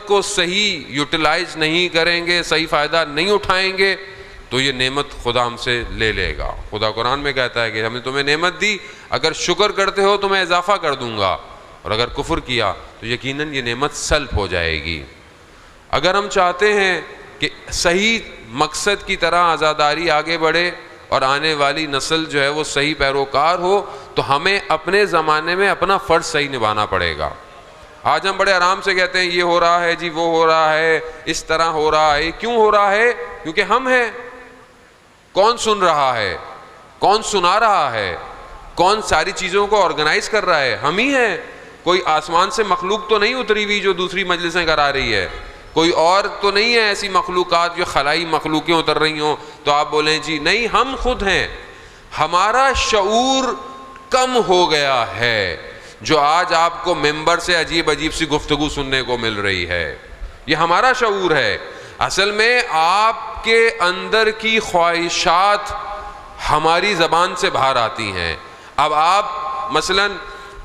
کو صحیح یوٹیلائز نہیں کریں گے، صحیح فائدہ نہیں اٹھائیں گے، تو یہ نعمت خدا ہم سے لے لے گا۔ خدا قرآن میں کہتا ہے کہ ہم نے تمہیں نعمت دی، اگر شکر کرتے ہو تو میں اضافہ کر دوں گا، اور اگر کفر کیا تو یقیناً یہ نعمت سلب ہو جائے گی۔ اگر ہم چاہتے ہیں کہ صحیح مقصد کی طرح عزاداری آگے بڑھے اور آنے والی نسل جو ہے وہ صحیح پیروکار ہو، تو ہمیں اپنے زمانے میں اپنا فرض صحیح نبھانا پڑے گا۔ آج ہم بڑے آرام سے کہتے ہیں یہ ہو رہا ہے جی، وہ ہو رہا ہے، اس طرح ہو رہا ہے۔ کیوں ہو رہا ہے؟ کیونکہ ہم ہیں۔ کون سن رہا ہے؟ کون سنا رہا ہے؟ کون ساری چیزوں کو آرگنائز کر رہا ہے؟ ہم ہی ہیں۔ کوئی آسمان سے مخلوق تو نہیں اتری ہوئی جو دوسری مجلسیں کرا رہی ہے، کوئی اور تو نہیں ہے ایسی مخلوقات جو خلائی مخلوقیں اتر رہی ہوں تو آپ بولیں جی نہیں، ہم خود ہیں۔ ہمارا شعور کم ہو گیا ہے، جو آج آپ کو ممبر سے عجیب عجیب سی گفتگو سننے کو مل رہی ہے، یہ ہمارا شعور ہے۔ اصل میں آپ کے اندر کی خواہشات ہماری زبان سے باہر آتی ہیں۔ اب آپ مثلاً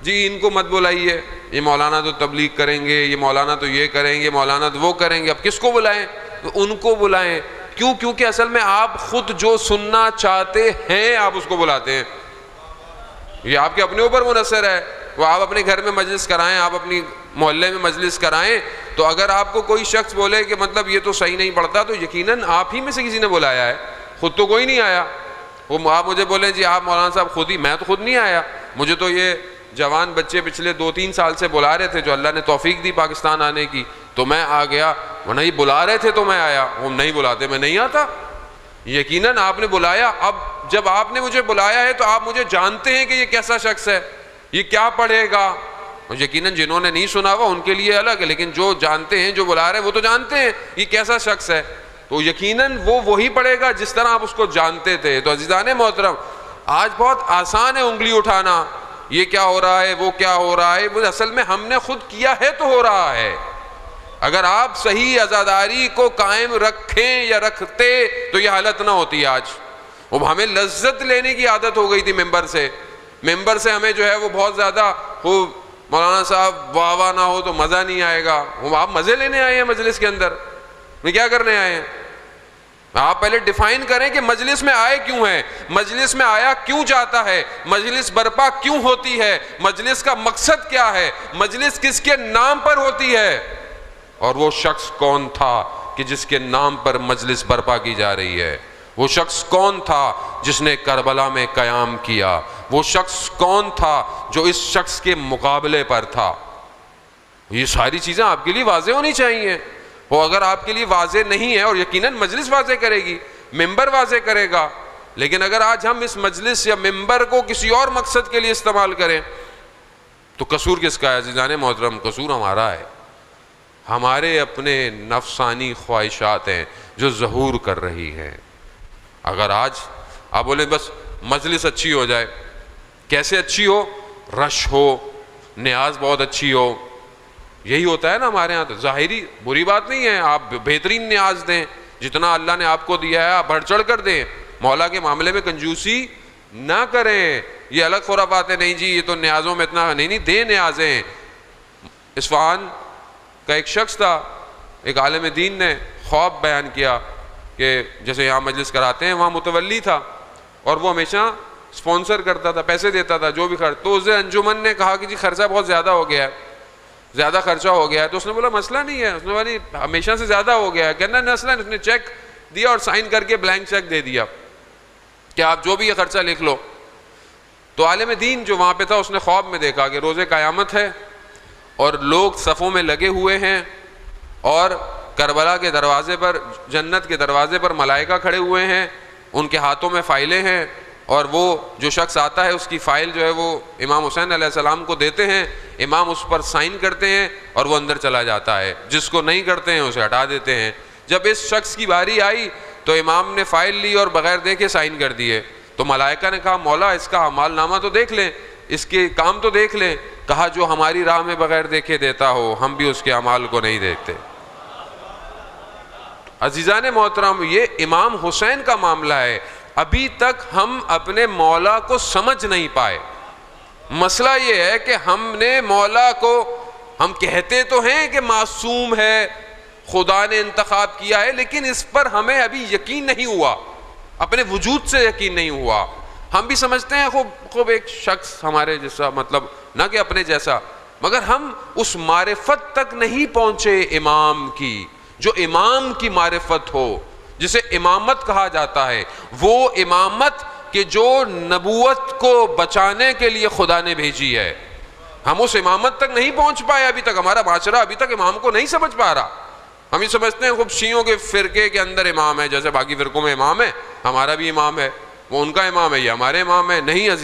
جی ان کو مت بلائیے، یہ مولانا تو تبلیغ کریں گے، یہ مولانا تو یہ کریں گے، مولانا تو وہ کریں گے، اب کس کو بلائیں؟ ان کو بلائیں۔ کیوں؟ کیونکہ اصل میں آپ خود جو سننا چاہتے ہیں آپ اس کو بلاتے ہیں۔ یہ آپ کے اپنے اوپر منحصر ہے۔ وہ آپ اپنے گھر میں مجلس کرائیں، آپ اپنی محلے میں مجلس کرائیں، تو اگر آپ کو کوئی شخص بولے کہ مطلب یہ تو صحیح نہیں پڑتا، تو یقیناً آپ ہی میں سے کسی نے بلایا ہے، خود تو کوئی نہیں آیا۔ وہ آپ مجھے بولیں جی آپ مولانا صاحب خود ہی، میں تو خود نہیں آیا، مجھے تو یہ جوان بچے پچھلے 2-3 سال سے بلا رہے تھے، جو اللہ نے توفیق دی پاکستان آنے کی، تو میں آ گیا، ورنہ یہ بلا رہے تھے تو میں آیا، وہ نہیں بلاتے میں نہیں آتا۔ یقیناً آپ نے بلایا۔ اب جب آپ نے مجھے بلایا ہے تو آپ مجھے جانتے ہیں کہ یہ کیسا شخص ہے، یہ کیا پڑھے گا۔ اور یقیناً جنہوں نے نہیں سنا ہوا ان کے لیے الگ ہے، لیکن جو جانتے ہیں، جو بلا رہے ہیں، وہ تو جانتے ہیں یہ کیسا شخص ہے، تو یقیناً وہ وہی پڑھے گا جس طرح آپ اس کو جانتے تھے۔ تو عزیزان محترم، آج بہت آسان ہے انگلی اٹھانا، یہ کیا ہو رہا ہے، وہ کیا ہو رہا ہے، وہ اصل میں ہم نے خود کیا ہے تو ہو رہا ہے۔ اگر آپ صحیح عزاداری کو قائم رکھیں یا رکھتے تو یہ حالت نہ ہوتی آج۔ وہ ہمیں لذت لینے کی عادت ہو گئی تھی ممبر سے ہمیں جو ہے وہ بہت زیادہ خوب مولانا صاحب واہ واہ نہ ہو تو مزہ نہیں آئے گا۔ آپ مزے لینے آئے ہیں مجلس کے اندر، میں کیا کرنے آئے ہیں؟ آپ پہلے ڈیفائن کریں کہ مجلس میں آئے کیوں ہیں، مجلس میں آیا کیوں جاتا ہے، مجلس برپا کیوں ہوتی ہے، مجلس کا مقصد کیا ہے، مجلس کس کے نام پر ہوتی ہے، اور وہ شخص کون تھا کہ جس کے نام پر مجلس برپا کی جا رہی ہے۔ وہ شخص کون تھا جس نے کربلا میں قیام کیا، وہ شخص کون تھا جو اس شخص کے مقابلے پر تھا۔ یہ ساری چیزیں آپ کے لیے واضح ہونی چاہیے۔ وہ اگر آپ کے لیے واضح نہیں ہے، اور یقیناً مجلس واضح کرے گی، ممبر واضح کرے گا، لیکن اگر آج ہم اس مجلس یا ممبر کو کسی اور مقصد کے لیے استعمال کریں تو قصور کس کا ہے؟ عزیزان محترم، قصور ہمارا ہے۔ ہمارے اپنے نفسانی خواہشات ہیں جو ظہور کر رہی ہیں۔ اگر آج آپ بولیں بس مجلس اچھی ہو جائے، کیسے اچھی ہو؟ رش ہو، نیاز بہت اچھی ہو، یہی ہوتا ہے نا ہمارے ہاں۔ تو ظاہری بری بات نہیں ہے، آپ بہترین نیاز دیں، جتنا اللہ نے آپ کو دیا ہے آپ بڑھ چڑھ کر دیں، مولا کے معاملے میں کنجوسی نہ کریں۔ یہ الگ خرافات ہے، نہیں جی یہ تو نیازوں میں اتنا نہیں دیں نیازیں۔ اصفہان کا ایک شخص تھا، ایک عالم دین نے خواب بیان کیا کہ جیسے یہاں مجلس کراتے ہیں، وہاں متولی تھا اور وہ ہمیشہ سپانسر کرتا تھا، پیسے دیتا تھا جو بھی خرچ۔ تو اسے انجمن نے کہا کہ جی خرچہ بہت زیادہ ہو گیا ہے، زیادہ خرچہ ہو گیا ہے۔ تو اس نے بولا مسئلہ نہیں ہے، اس نے بولا ہمیشہ سے زیادہ ہو گیا ہے، کہنا مثلاً اس نے چیک دیا اور سائن کر کے بلینک چیک دے دیا کہ آپ جو بھی یہ خرچہ لکھ لو۔ تو عالم دین جو وہاں پہ تھا اس نے خواب میں دیکھا کہ روز قیامت ہے اور لوگ صفوں میں لگے ہوئے ہیں اور کربلا کے دروازے پر، جنت کے دروازے پر ملائکہ کھڑے ہوئے ہیں، ان کے ہاتھوں میں فائلیں ہیں، اور وہ جو شخص آتا ہے اس کی فائل جو ہے وہ امام حسین علیہ السلام کو دیتے ہیں، امام اس پر سائن کرتے ہیں اور وہ اندر چلا جاتا ہے، جس کو نہیں کرتے ہیں اسے ہٹا دیتے ہیں۔ جب اس شخص کی باری آئی تو امام نے فائل لی اور بغیر دیکھے سائن کر دیے۔ تو ملائکہ نے کہا مولا اس کا اعمال نامہ تو دیکھ لیں، اس کے کام تو دیکھ لیں۔ کہا جو ہماری راہ میں بغیر دیکھے دیتا ہو ہم بھی اس کے اعمال کو نہیں دیکھتے۔ عزیزان محترم، یہ امام حسین کا معاملہ ہے۔ ابھی تک ہم اپنے مولا کو سمجھ نہیں پائے۔ مسئلہ یہ ہے کہ ہم نے مولا کو، ہم کہتے تو ہیں کہ معصوم ہے، خدا نے انتخاب کیا ہے، لیکن اس پر ہمیں ابھی یقین نہیں ہوا، اپنے وجود سے یقین نہیں ہوا۔ ہم بھی سمجھتے ہیں خوب ایک شخص ہمارے جیسا، مطلب نہ کہ اپنے جیسا، مگر ہم اس معرفت تک نہیں پہنچے امام کی، جو امام کی معرفت ہو، جسے امامت کہا جاتا ہے، وہ امامت کہ جو نبوت کو بچانے کے لیے خدا نے بھیجی ہے۔ ہم اس امامت تک نہیں پہنچ پائے ابھی تک، ہمارا معاشرہ ابھی تک امام کو نہیں سمجھ پا رہا۔ ہم یہ سمجھتے ہیں خوب شیعوں کے فرقے کے اندر امام ہے، جیسے باقی فرقوں میں امام ہے، ہمارا بھی امام ہے، وہ ان کا امام ہے، یہ ہمارے امام ہے۔ نہیں عزیز